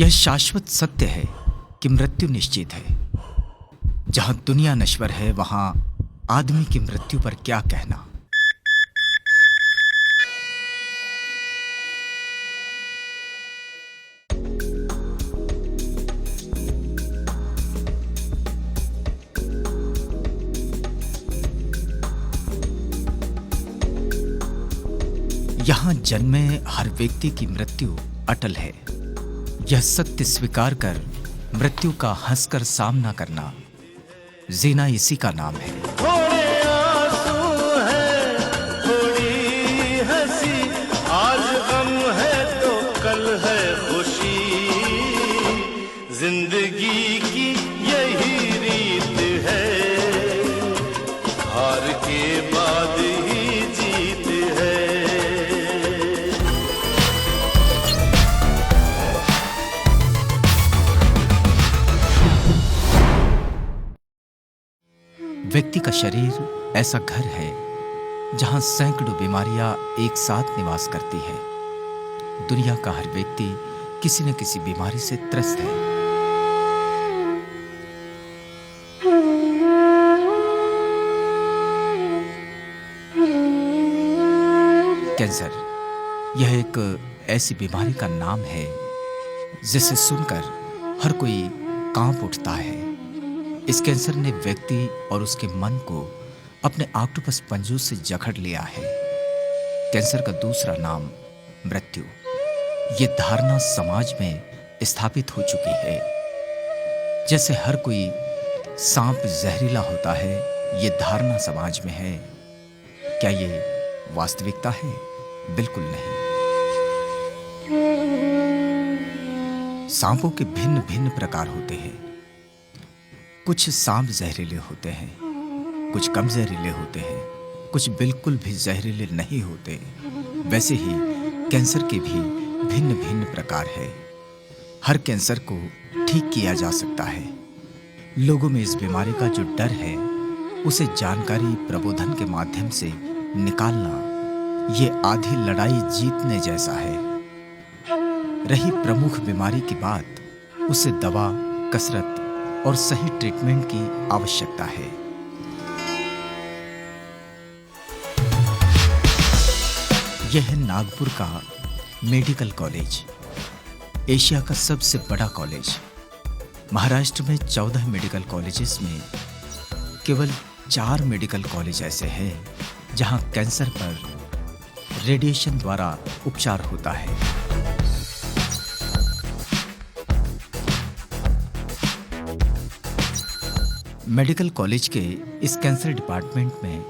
यह शाश्वत सत्य है कि मृत्यु निश्चित है। जहां दुनिया नश्वर है वहां आदमी की मृत्यु पर क्या कहना। यहां जन्मे हर व्यक्ति की मृत्यु अटल है। यह सत्य स्वीकार कर मृत्यु का हंसकर सामना करना, जीना इसी का नाम है। थोड़े आंसू है, थोड़ी हंसी, आज गम है तो कल है खुशी। जिंदगी की यही रीत है, हार के बाद ही जीत है। व्यक्ति का शरीर ऐसा घर है जहां सैकड़ों बीमारियां एक साथ निवास करती है। दुनिया का हर व्यक्ति किसी न किसी बीमारी से त्रस्त है। कैंसर यह एक ऐसी बीमारी का नाम है जिसे सुनकर हर कोई कांप उठता है। इस कैंसर ने व्यक्ति और उसके मन को अपने ऑक्टोपस पंजों से जकड़ लिया है। कैंसर का दूसरा नाम मृत्यु। ये धारणा समाज में स्थापित हो चुकी है। जैसे हर कोई सांप जहरीला होता है, ये धारणा समाज में है। क्या ये वास्तविकता है? बिल्कुल नहीं। सांपों के भिन्न भिन्न प्रकार होते हैं। कुछ सांप जहरीले होते हैं, कुछ कम जहरीले होते हैं, कुछ बिल्कुल भी जहरीले नहीं होते। वैसे ही कैंसर के भी भिन्न भिन्न प्रकार है। हर कैंसर को ठीक किया जा सकता है। लोगों में इस बीमारी का जो डर है, उसे जानकारी प्रबोधन के माध्यम से निकालना, ये आधी लड़ाई जीतने जैसा है। रही प्रमुख बीमारी की बात, उसे दवा, कसरत और सही ट्रीटमेंट की आवश्यकता है। यह है नागपुर का मेडिकल कॉलेज, एशिया का सबसे बड़ा कॉलेज। महाराष्ट्र में 14 मेडिकल कॉलेजेस में केवल 4 मेडिकल कॉलेज ऐसे हैं जहां कैंसर पर रेडिएशन द्वारा उपचार होता है। मेडिकल कॉलेज के इस कैंसर डिपार्टमेंट में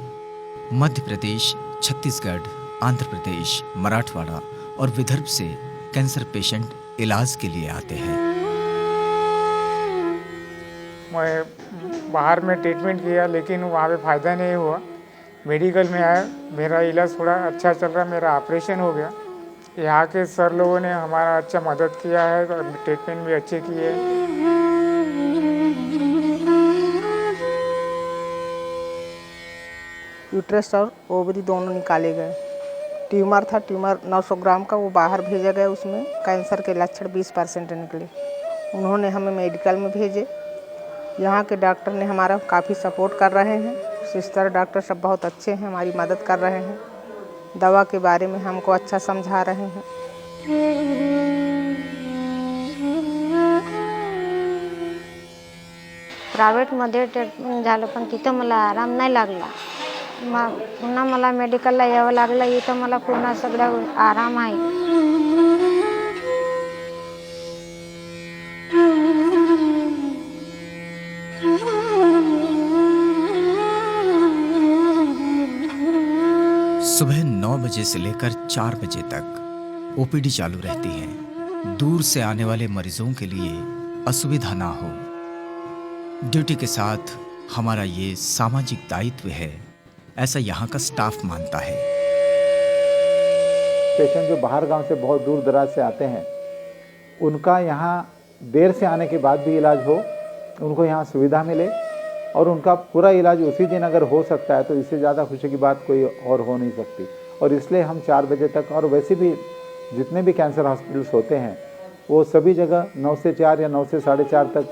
मध्य प्रदेश, छत्तीसगढ़, आंध्र प्रदेश, मराठवाड़ा और विदर्भ से कैंसर पेशेंट इलाज के लिए आते हैं। मैं बाहर में ट्रीटमेंट किया लेकिन वहाँ पे फ़ायदा नहीं हुआ। मेडिकल में आया, मेरा इलाज थोड़ा अच्छा चल रहा, मेरा ऑपरेशन हो गया। यहाँ के सर लोगों ने हमारा अच्छा मदद किया है, ट्रीटमेंट भी अच्छे किए। यूट्रस और ओवरी दोनों निकाले गए। ट्यूमर था, ट्यूमर 900 ग्राम का, वो बाहर भेजा गया। उसमें कैंसर के लक्षण 20% निकले। उन्होंने हमें मेडिकल में भेजे। यहाँ के डॉक्टर ने हमारा काफ़ी सपोर्ट कर रहे हैं। सिस्टर डॉक्टर सब बहुत अच्छे हैं, हमारी मदद कर रहे हैं। दवा के बारे में हमको अच्छा समझा रहे हैं। प्रायव्हेटमध्ये ट्रीटमेंट झालं पण तिथं मला आराम नाही लागला। मग पुन्हा मला मेडिकलला यावं लागलं। इथं मला पुन्हा सगळं आराम आहे। सुबह 9 बजे से लेकर 4 बजे तक ओपीडी चालू रहती है। दूर से आने वाले मरीजों के लिए असुविधा ना हो, ड्यूटी के साथ हमारा ये सामाजिक दायित्व है, ऐसा यहाँ का स्टाफ मानता है। पेशेंट जो बाहर गांव से बहुत दूर दराज से आते हैं, उनका यहाँ देर से आने के बाद भी इलाज हो, उनको यहाँ सुविधा मिले और उनका पूरा इलाज उसी दिन अगर हो सकता है तो इससे ज़्यादा खुशी की बात कोई और हो नहीं सकती। और इसलिए हम 4 बजे तक, और वैसे भी जितने भी कैंसर हॉस्पिटल्स होते हैं वो सभी जगह 9 से 4 या 9 से 4:30 तक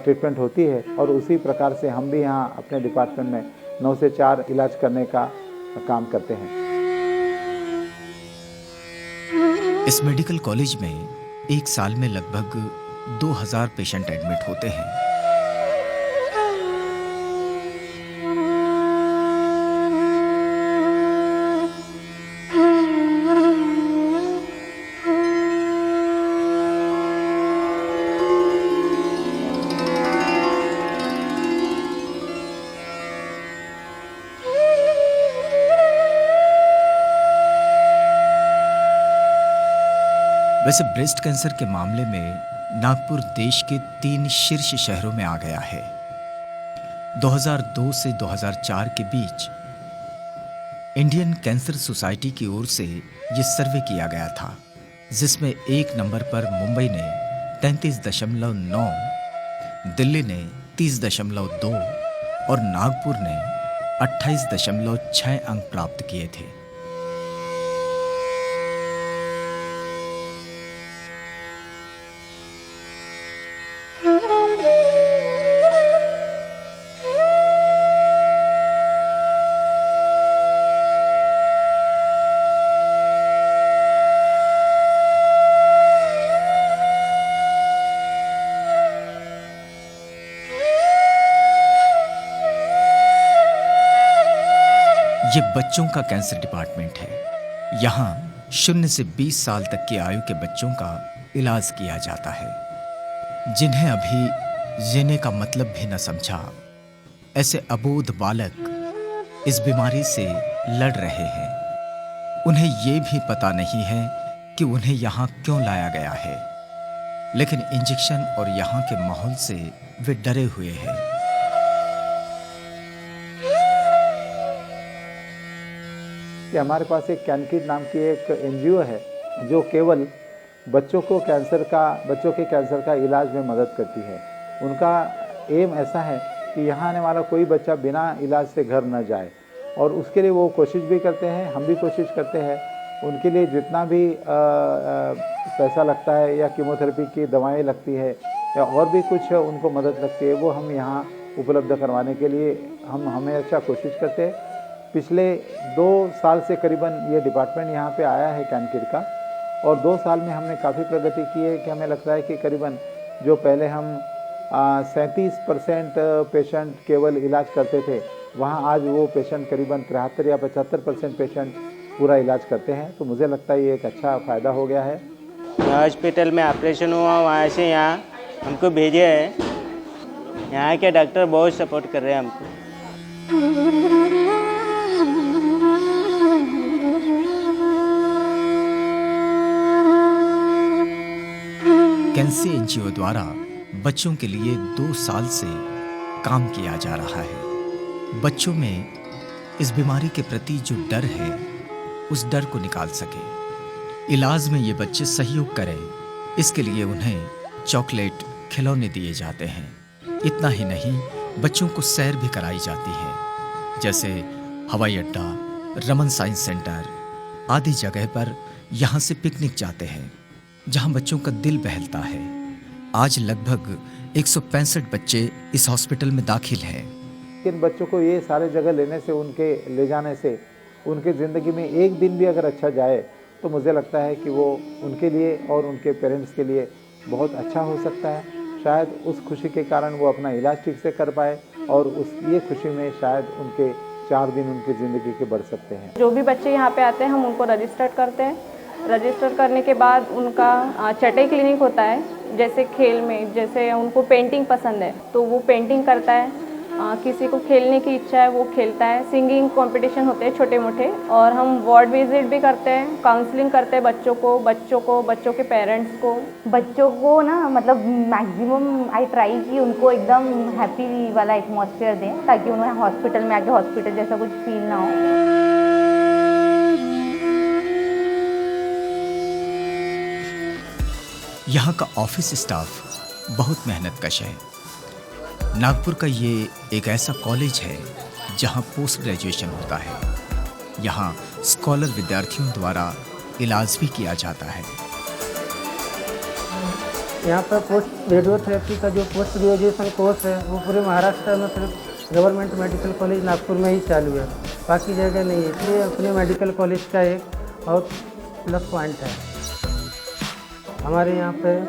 ट्रीटमेंट होती है और उसी प्रकार से हम भी यहाँ अपने डिपार्टमेंट में 9 से 4 इलाज करने का काम करते हैं। इस मेडिकल कॉलेज में एक साल में लगभग 2000 पेशेंट एडमिट होते हैं। वैसे ब्रेस्ट कैंसर के मामले में नागपुर देश के 3 शीर्ष शहरों में आ गया है। 2002 से 2004 के बीच इंडियन कैंसर सोसाइटी की ओर से ये सर्वे किया गया था, जिसमें 1 नंबर पर मुंबई ने 33.9, दिल्ली ने 30.2 और नागपुर ने 28.6 अंक प्राप्त किए थे। ये बच्चों का कैंसर डिपार्टमेंट है। यहाँ 0 से 20 साल तक की आयु के बच्चों का इलाज किया जाता है। जिन्हें अभी जीने का मतलब भी न समझा, ऐसे अबोध बालक इस बीमारी से लड़ रहे हैं। उन्हें ये भी पता नहीं है कि उन्हें यहाँ क्यों लाया गया है, लेकिन इंजेक्शन और यहाँ के माहौल से वे डरे हुए हैं। कि हमारे पास एक कैनकिड नाम की एक एनजीओ है जो केवल बच्चों के कैंसर का इलाज में मदद करती है। उनका एम ऐसा है कि यहाँ आने वाला कोई बच्चा बिना इलाज से घर न जाए, और उसके लिए वो कोशिश भी करते हैं, हम भी कोशिश करते हैं। उनके लिए जितना भी पैसा लगता है या कीमोथेरेपी की दवाएं लगती है या और भी कुछ उनको मदद लगती है, वो हम यहाँ उपलब्ध करवाने के लिए हम हमेशा कोशिश करते हैं। पिछले 2 साल से करीबन ये डिपार्टमेंट यहाँ पे आया है कैनकिड का, और 2 साल में हमने काफ़ी प्रगति की है कि हमें लगता है कि करीबन जो पहले हम 37% पेशेंट केवल इलाज करते थे, वहाँ आज वो पेशेंट करीबन 73 या 75% पेशेंट पूरा इलाज करते हैं। तो मुझे लगता है ये एक अच्छा फ़ायदा हो गया है। हॉस्पिटल में ऑपरेशन हुआ, वहाँ से यहाँ हमको भेजे हैं। यहाँ के डॉक्टर बहुत सपोर्ट कर रहे हैं हमको। कैंसर एनजीओ द्वारा बच्चों के लिए 2 साल से काम किया जा रहा है। बच्चों में इस बीमारी के प्रति जो डर है, उस डर को निकाल सके। इलाज में ये बच्चे सहयोग करें, इसके लिए उन्हें चॉकलेट, खिलौने दिए जाते हैं। इतना ही नहीं, बच्चों को सैर भी कराई जाती है, जैसे हवाई अड्डा, रमन साइंस सेंटर आदि जगह पर यहाँ से पिकनिक जाते हैं, जहाँ बच्चों का दिल बहलता है। आज लगभग 165 बच्चे इस हॉस्पिटल में दाखिल हैं। इन बच्चों को ये सारे जगह ले जाने से उनके ज़िंदगी में एक दिन भी अगर अच्छा जाए तो मुझे लगता है कि वो उनके लिए और उनके पेरेंट्स के लिए बहुत अच्छा हो सकता है। शायद उस खुशी के कारण वो अपना इलाज ठीक से कर पाए, और ये खुशी में शायद उनके 4 दिन उनकी ज़िंदगी के बढ़ सकते हैं। जो भी बच्चे यहाँ पे आते हैं, हम उनको रजिस्टर करते हैं। रजिस्टर करने के बाद उनका चटाई क्लिनिक होता है। जैसे खेल में, जैसे उनको पेंटिंग पसंद है तो वो पेंटिंग करता है, किसी को खेलने की इच्छा है वो खेलता है। सिंगिंग कंपटीशन होते हैं छोटे मोटे, और हम वार्ड विजिट भी करते हैं, काउंसलिंग करते हैं बच्चों के पेरेंट्स को। बच्चों को ना मतलब मैक्सिमम आई ट्राई कि उनको एकदम हैप्पी वाला एटमॉस्फेयर दें, ताकि उन्हें हॉस्पिटल में आके हॉस्पिटल जैसा कुछ फील ना हो। यहाँ का ऑफिस स्टाफ बहुत मेहनतकश है। नागपुर का ये एक ऐसा कॉलेज है जहाँ पोस्ट ग्रेजुएशन होता है। यहाँ स्कॉलर विद्यार्थियों द्वारा इलाज भी किया जाता है। यहाँ पर पोस्ट रेडियोथेरेपी का जो पोस्ट ग्रेजुएशन कोर्स है वो पूरे महाराष्ट्र में सिर्फ गवर्नमेंट मेडिकल कॉलेज नागपुर में ही चालू है, बाकी जगह नहीं है। इसलिए अपने मेडिकल कॉलेज का एक बहुत प्लस पॉइंट है। हमारे यहाँ पे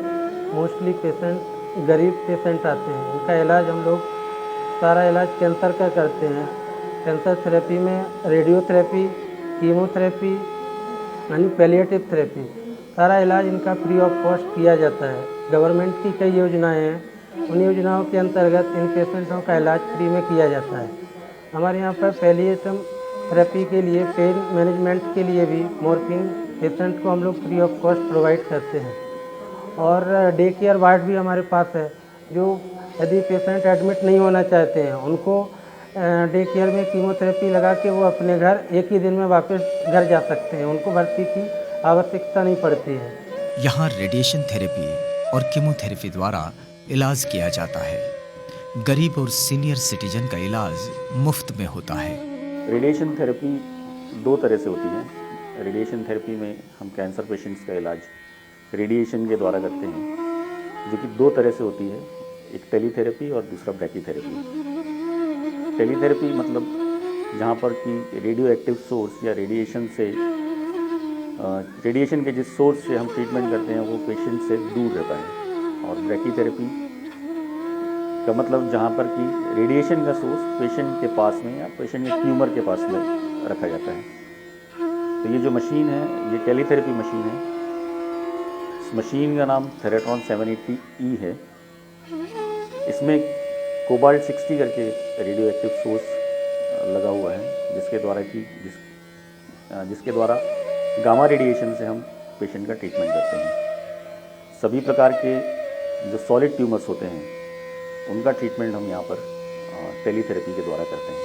मोस्टली पेशेंट गरीब पेशेंट आते हैं, इनका इलाज हम लोग सारा इलाज कैंसर का करते हैं। कैंसर थेरेपी में रेडियोथेरेपी, कीमोथेरेपी यानी पैलिएटिव थेरेपी, सारा इलाज इनका फ्री ऑफ कॉस्ट किया जाता है। गवर्नमेंट की कई योजनाएं हैं, उन योजनाओं के अंतर्गत इन पेशेंटों का इलाज फ्री में किया जाता है। हमारे यहाँ पर पैलिएटिव थेरेपी के लिए, पेन मैनेजमेंट के लिए भी मॉर्फिन पेशेंट को हम लोग फ्री ऑफ कॉस्ट प्रोवाइड करते हैं। और डे केयर वार्ड भी हमारे पास है, जो यदि पेशेंट एडमिट नहीं होना चाहते हैं उनको डे केयर में कीमोथेरेपी लगा के वो अपने घर एक ही दिन में वापस घर जा सकते हैं, उनको भर्ती की आवश्यकता नहीं पड़ती है। यहाँ रेडिएशन थेरेपी और कीमोथेरेपी द्वारा इलाज किया जाता है। गरीब और सीनियर सिटीजन का इलाज मुफ्त में होता है। रेडिएशन थेरेपी दो तरह से होती है। रेडिएशन थेरेपी में हम कैंसर पेशेंट्स का इलाज रेडिएशन के द्वारा करते हैं, जो कि दो तरह से होती है, एक टेलीथेरेपी और दूसरा ब्रैकीथेरेपी। टेलीथेरेपी मतलब जहाँ पर कि रेडियो एक्टिव सोर्स या रेडिएशन से रेडिएशन के जिस सोर्स से हम ट्रीटमेंट करते हैं वो पेशेंट से दूर रहता है। और ब्रैकीथेरेपी का मतलब जहाँ पर कि रेडिएशन का सोर्स पेशेंट के पास में या पेशेंट के ट्यूमर के पास में रखा जाता है। तो ये जो मशीन है ये टेलीथेरेपी मशीन है। इस मशीन का नाम थेरेट्रॉन 780E है। इसमें कोबाल्ट 60 करके रेडियो एक्टिव सोर्स लगा हुआ है, जिसके द्वारा गामा रेडिएशन से हम पेशेंट का ट्रीटमेंट करते हैं। सभी प्रकार के जो सॉलिड ट्यूमर्स होते हैं उनका ट्रीटमेंट हम यहाँ पर टेलीथेरेपी के द्वारा करते हैं।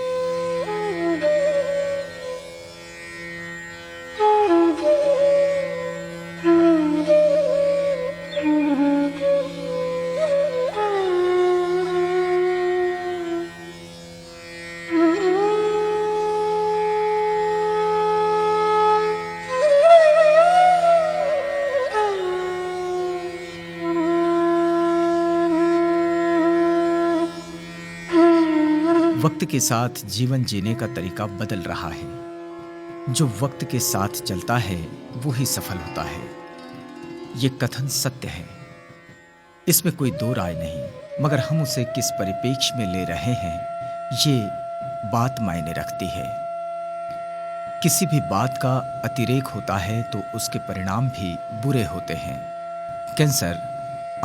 वक्त के साथ जीवन जीने का तरीका बदल रहा है। जो वक्त के साथ चलता है वो ही सफल होता है। ये कथन सत्य है, इसमें कोई दो राय नहीं, मगर हम उसे किस परिप्रेक्ष्य में ले रहे हैं ये बात मायने रखती है। किसी भी बात का अतिरेक होता है तो उसके परिणाम भी बुरे होते हैं। कैंसर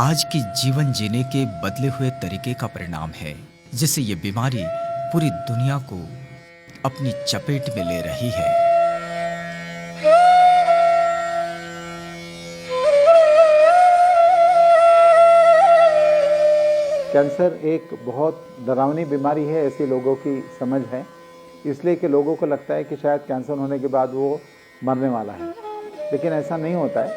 आज की जीवन जीने के बदले हुए तरीके का परिणाम है, जिससे ये बीमारी पूरी दुनिया को अपनी चपेट में ले रही है। कैंसर एक बहुत डरावनी बीमारी है, ऐसे लोगों की समझ है, इसलिए कि लोगों को लगता है कि शायद कैंसर होने के बाद वो मरने वाला है, लेकिन ऐसा नहीं होता है।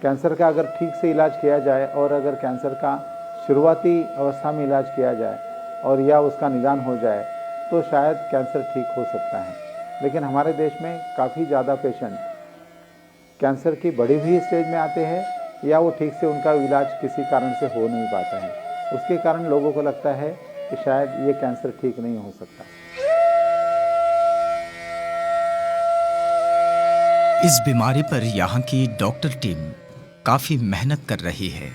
कैंसर का अगर ठीक से इलाज किया जाए और अगर कैंसर का शुरुआती अवस्था में इलाज किया जाए और या उसका निदान हो जाए तो शायद कैंसर ठीक हो सकता है। लेकिन हमारे देश में काफ़ी ज़्यादा पेशेंट कैंसर की बढ़ी हुई स्टेज में आते हैं या वो ठीक से उनका इलाज किसी कारण से हो नहीं पाता है। उसके कारण लोगों को लगता है कि शायद ये कैंसर ठीक नहीं हो सकता। इस बीमारी पर यहाँ की डॉक्टर टीम काफ़ी मेहनत कर रही है।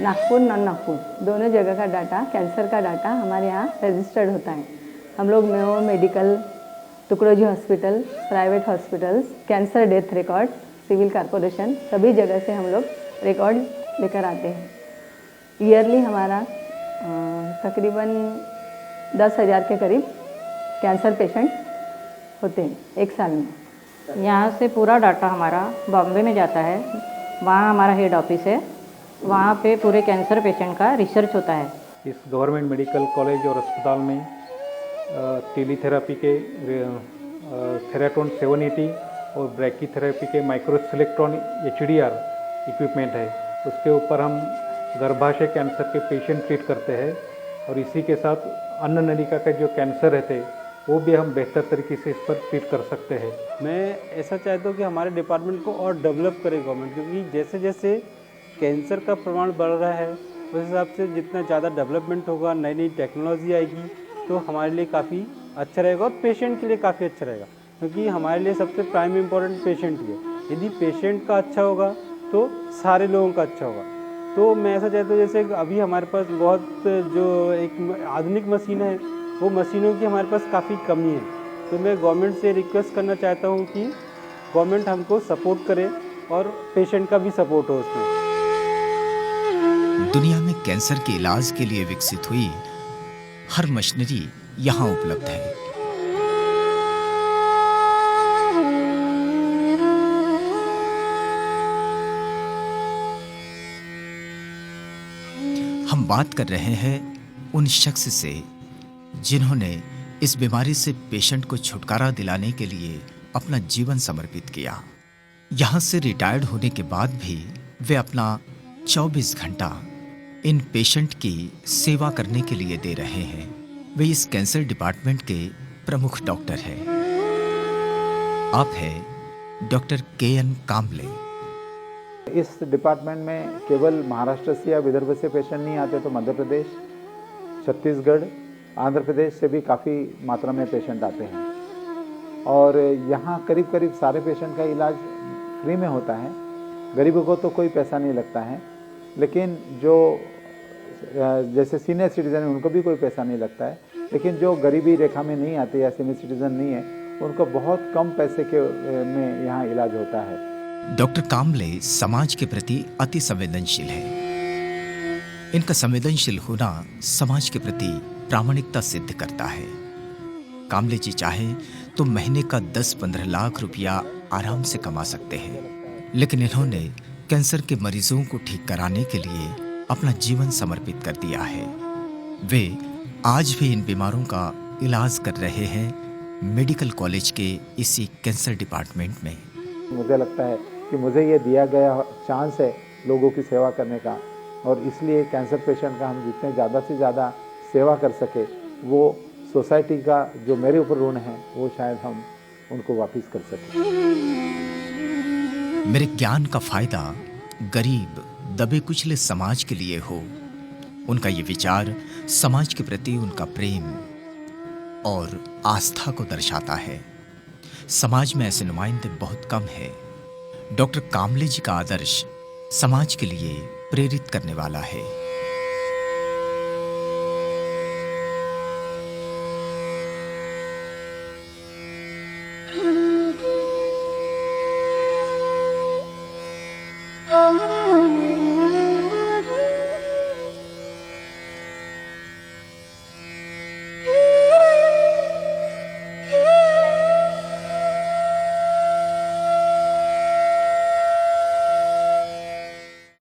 नागपुर नॉन नागपुर दोनों जगह का डाटा, कैंसर का डाटा हमारे यहाँ रजिस्टर्ड होता है। हम लोग Mayo medical, Tukdoji hospital, private hospitals, cancer death record, civil corporation, सभी जगह से हम लोग रिकॉर्ड लेकर आते हैं। ईयरली हमारा तकरीबन 10,000 के करीब कैंसर पेशेंट होते हैं एक साल में। यहाँ से पूरा डाटा हमारा बॉम्बे में जाता है, वहाँ हमारा हेड ऑफिस है, वहाँ पे पूरे कैंसर पेशेंट का रिसर्च होता है। इस गवर्नमेंट मेडिकल कॉलेज और अस्पताल में टेलीथेरेपी के थेरेट्रॉन 780 और ब्रैकीथेरेपी के माइक्रोसिलेक्ट्रॉन HDR इक्विपमेंट है। उसके ऊपर हम गर्भाशय कैंसर के पेशेंट ट्रीट करते हैं और इसी के साथ अन्न नलिका के जो कैंसर रहते वो भी हम बेहतर तरीके से इस पर ट्रीट कर सकते हैं। मैं ऐसा चाहता हूँ कि हमारे डिपार्टमेंट को और डेवलप करे गवर्नमेंट, क्योंकि जैसे जैसे कैंसर का प्रमाण बढ़ रहा है उस हिसाब से जितना ज़्यादा डेवलपमेंट होगा, नई नई टेक्नोलॉजी आएगी तो हमारे लिए काफ़ी अच्छा रहेगा और पेशेंट के लिए काफ़ी अच्छा रहेगा, क्योंकि हमारे लिए सबसे प्राइम इम्पोर्टेंट पेशेंट ही है। यदि पेशेंट का अच्छा होगा तो सारे लोगों का अच्छा होगा। तो मैं ऐसा चाहता हूँ जैसे अभी हमारे पास बहुत जो एक आधुनिक मशीन है वो मशीनों की हमारे पास काफ़ी कमी है। तो मैं गवर्नमेंट से रिक्वेस्ट करना चाहता हूँ कि गवर्नमेंट हमको सपोर्ट करे और पेशेंट का भी सपोर्ट हो उसमें। दुनिया में कैंसर के इलाज के लिए विकसित हुई हर मशीनरी यहाँ उपलब्ध है। हम बात कर रहे हैं उन शख्स से जिन्होंने इस बीमारी से पेशेंट को छुटकारा दिलाने के लिए अपना जीवन समर्पित किया। यहाँ से रिटायर्ड होने के बाद भी वे अपना 24 घंटा इन पेशेंट की सेवा करने के लिए दे रहे हैं। वे इस कैंसर डिपार्टमेंट के प्रमुख डॉक्टर हैं। आप हैं डॉक्टर KN काम्बले। इस डिपार्टमेंट में केवल महाराष्ट्र से या विदर्भ से पेशेंट नहीं आते, तो मध्य प्रदेश, छत्तीसगढ़, आंध्र प्रदेश से भी काफ़ी मात्रा में पेशेंट आते हैं। और यहाँ करीब करीब सारे पेशेंट का इलाज फ्री में होता है। गरीबों को तो कोई पैसा नहीं लगता है, लेकिन जो जैसे सीनियर सिटीज़न है उनको भी कोई पैसा नहीं लगता है, लेकिन जो गरीबी रेखा में नहीं आते या सीनियर सिटीज़न नहीं है उनको बहुत कम पैसे के में यहाँ इलाज होता है। डॉक्टर काम्बले समाज के प्रति अति संवेदनशील है। इनका संवेदनशील होना समाज के प्रति प्रामाणिकता सिद्ध करता है। काम्बले जी चाहे तो महीने का 10-15 लाख रुपया आराम से कमा सकते हैं, लेकिन इन्होंने कैंसर के मरीजों को ठीक कराने के लिए अपना जीवन समर्पित कर दिया है। वे आज भी इन बीमारों का इलाज कर रहे हैं मेडिकल कॉलेज के इसी कैंसर डिपार्टमेंट में। मुझे लगता है कि मुझे ये दिया गया चांस है लोगों की सेवा करने का, और इसलिए कैंसर पेशेंट का हम जितने ज़्यादा से ज़्यादा सेवा कर सके, वो सोसाइटी का जो मेरे ऊपर ऋण है वो शायद हम उनको वापस कर सकें। मेरे ज्ञान का फायदा गरीब दबे कुचले समाज के लिए हो। उनका ये विचार समाज के प्रति उनका प्रेम और आस्था को दर्शाता है। समाज में ऐसे नुमाइंदे बहुत कम है। डॉक्टर काम्बले जी का आदर्श समाज के लिए प्रेरित करने वाला है। Oh